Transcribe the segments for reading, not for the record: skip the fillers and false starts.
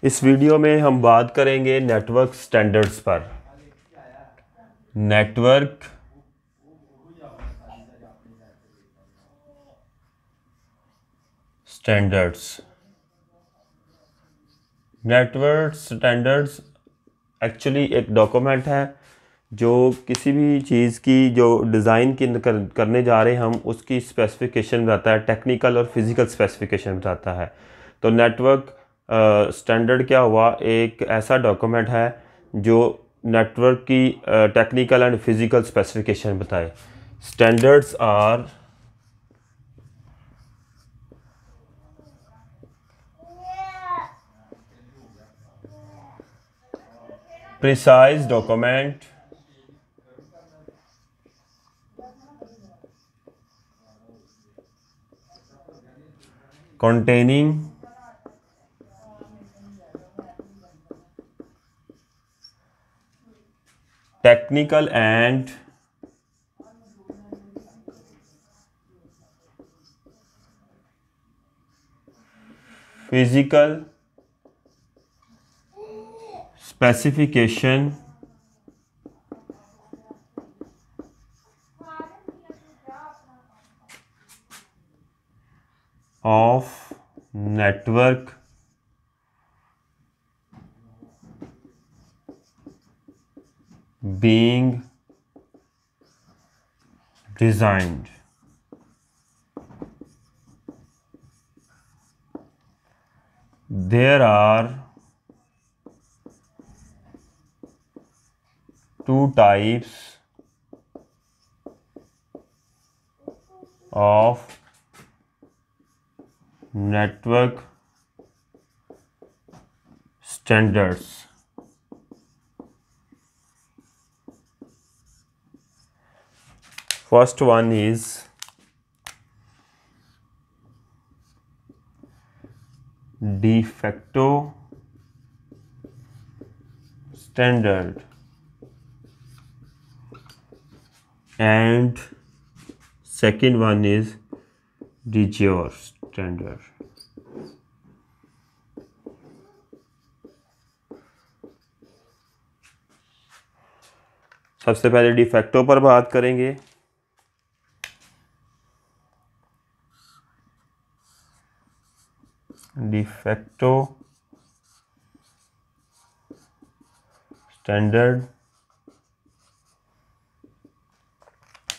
इस वीडियो में हम बात करेंगे नेटवर्क स्टैंडर्ड्स पर। नेटवर्क स्टैंडर्ड्स एक्चुअली एक डॉक्यूमेंट है जो किसी भी चीज़ की जो डिज़ाइन करने जा रहे हैं हम उसकी स्पेसिफिकेशन बताता है, टेक्निकल और फिज़िकल स्पेसिफिकेशन बताता है। तो नेटवर्क स्टैंडर्ड क्या हुआ, एक ऐसा डॉक्यूमेंट है जो नेटवर्क की टेक्निकल एंड फिज़िकल स्पेसिफिकेशन बताए। Standards are precise document containing technical and physical specification of network being designed. There are two types of network standards. First one is de facto standard and second one is de jure standard. सबसे पहले de facto पर बात करेंगे। De facto standard.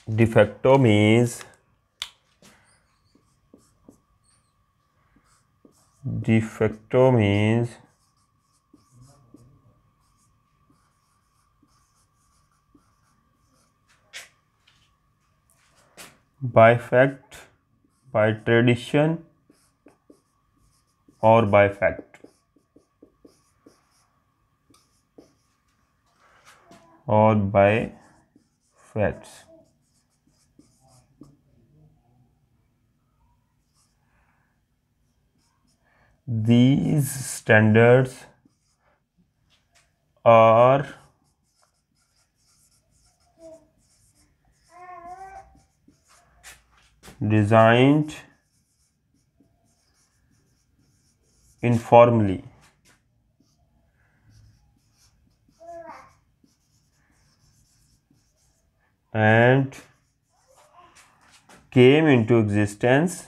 De facto means by fact, by tradition or by fact or by facts. These standards are designed informally and came into existence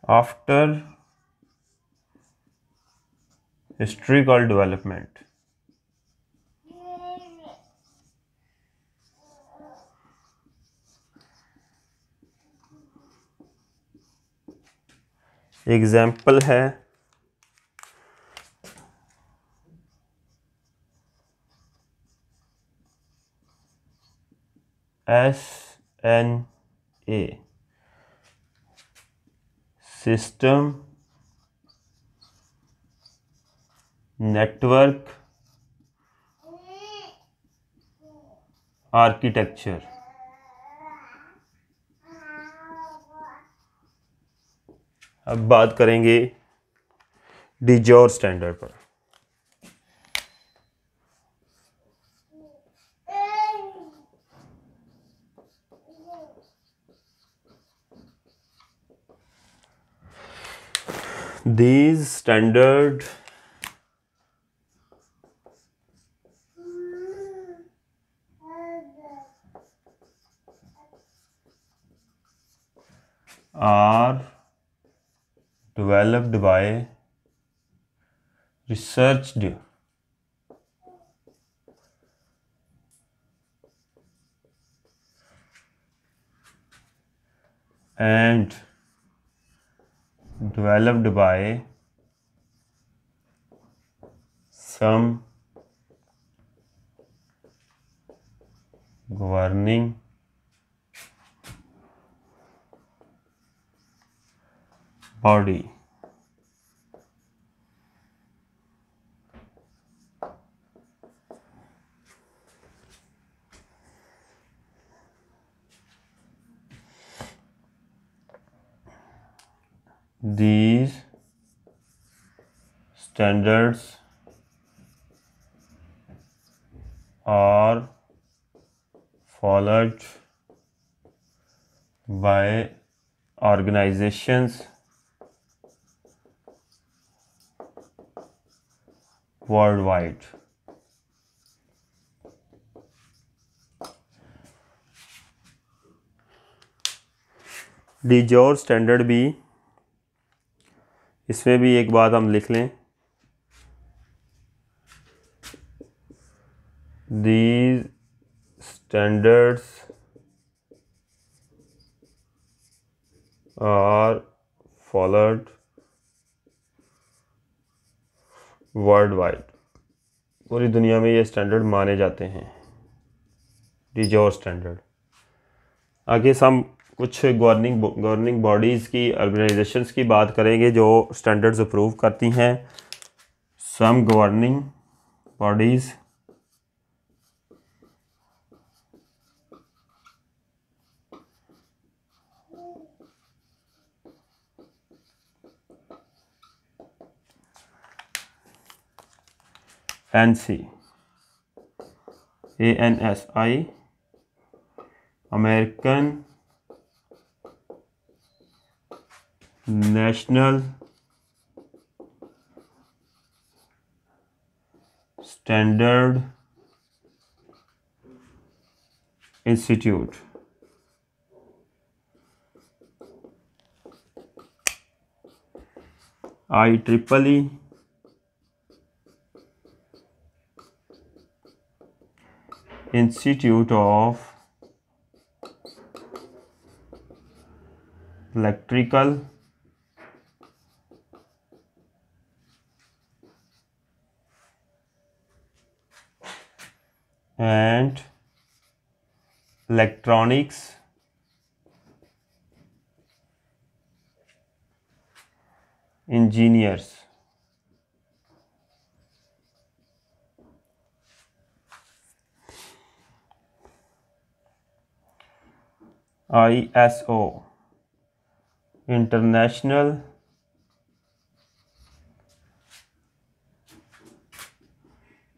after historical development. Example है SNA system network architecture. अब बात करेंगे de jure standard पर। These standard are developed by researched and developed by some governing body. These standards are followed by organizations worldwide. डिजोर standard भी, इसमें भी एक बात हम लिख लें, these standards are followed worldwide, पूरी दुनिया में ये स्टैंडर्ड माने जाते हैं, डिजोर स्टैंडर्ड। आगे हम कुछ गवर्निंग बॉडीज़ की, ऑर्गेनाइजेशंस की बात करेंगे जो स्टैंडर्ड्स अप्रूव करती हैं। Some governing bodies ANSI, ANSI, American national standard institute, IEEE, Institute of Electrical and Electronics Engineers, ISO, International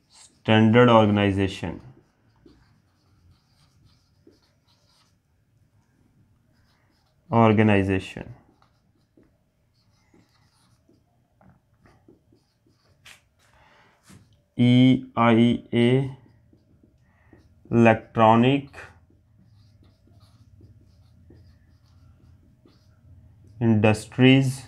Standard Organization, EIA, Electronic Industries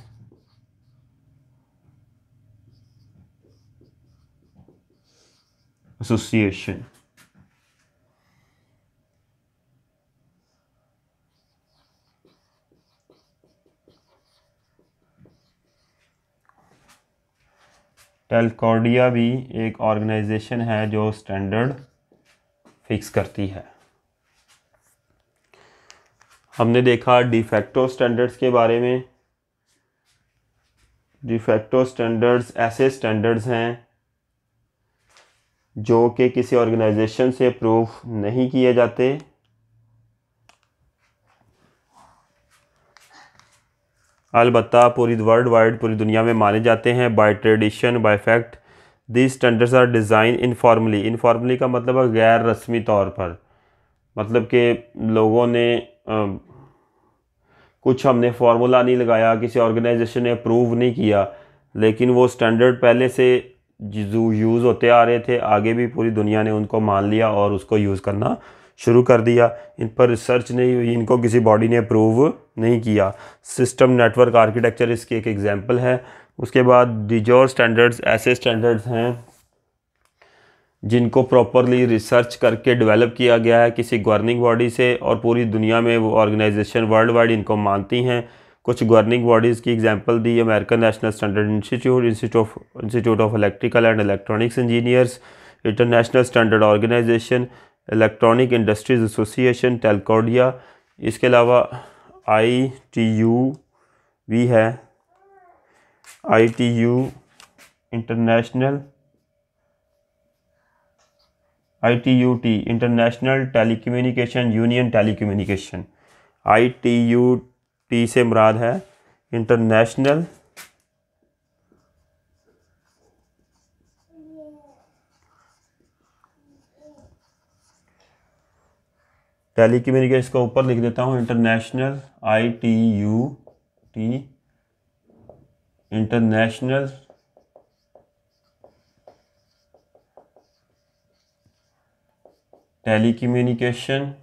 Association, टेलकोडिया भी एक ऑर्गेनाइजेशन है जो स्टैंडर्ड फिक्स करती है। हमने देखा डिफैक्टो स्टैंडर्ड्स के बारे में। डिफैक्टो स्टैंडर्ड्स ऐसे स्टैंडर्ड्स हैं जो कि किसी ऑर्गेनाइजेशन से अप्रूव नहीं किए जाते, अलबत्ता पूरी वर्ल्ड वाइड, पूरी दुनिया में माने जाते हैं by tradition, by fact. These standards are design informally. Informally का मतलब है गैर रस्मी तौर पर, मतलब कि लोगों ने कुछ हमने फार्मूला नहीं लगाया, किसी ऑर्गेनाइजेशन ने अप्रूव नहीं किया, लेकिन वो स्टैंडर्ड पहले से जो यूज़ होते आ रहे थे, आगे भी पूरी दुनिया ने उनको मान लिया और उसको यूज़ करना शुरू कर दिया। इन पर रिसर्च नहीं हुई, इनको किसी बॉडी ने अप्रूव नहीं किया। सिस्टम नेटवर्क आर्किटेक्चर इसकी एक एग्जांपल है। उसके बाद डिजोर स्टैंडर्ड्स ऐसे स्टैंडर्ड्स हैं जिनको प्रॉपरली रिसर्च करके डेवलप किया गया है किसी गवर्निंग बॉडी से, और पूरी दुनिया में वो ऑर्गेनाइजेशन वर्ल्ड वाइड इनको मानती हैं। कुछ गवर्निंग बॉडीज़ की एग्जांपल दी, American national standard institute, institute of electrical and electronics engineers, international standard organization, electronic industries association, Telcordia. इसके अलावा ITU भी है, ITU ITUT international telecommunication union telecommunication. ITUT से मुराद है इंटरनेशनल टेलीकम्युनिकेशन, को ऊपर लिख देता हूँ, international ITUT international telecommunication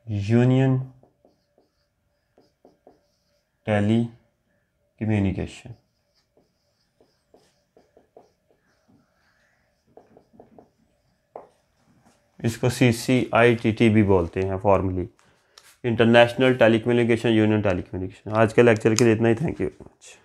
union telecommunication. इसको CCITT भी बोलते हैं formally, international telecommunication union telecommunication. आज के लेक्चर के लिए इतना ही। Thank you very much.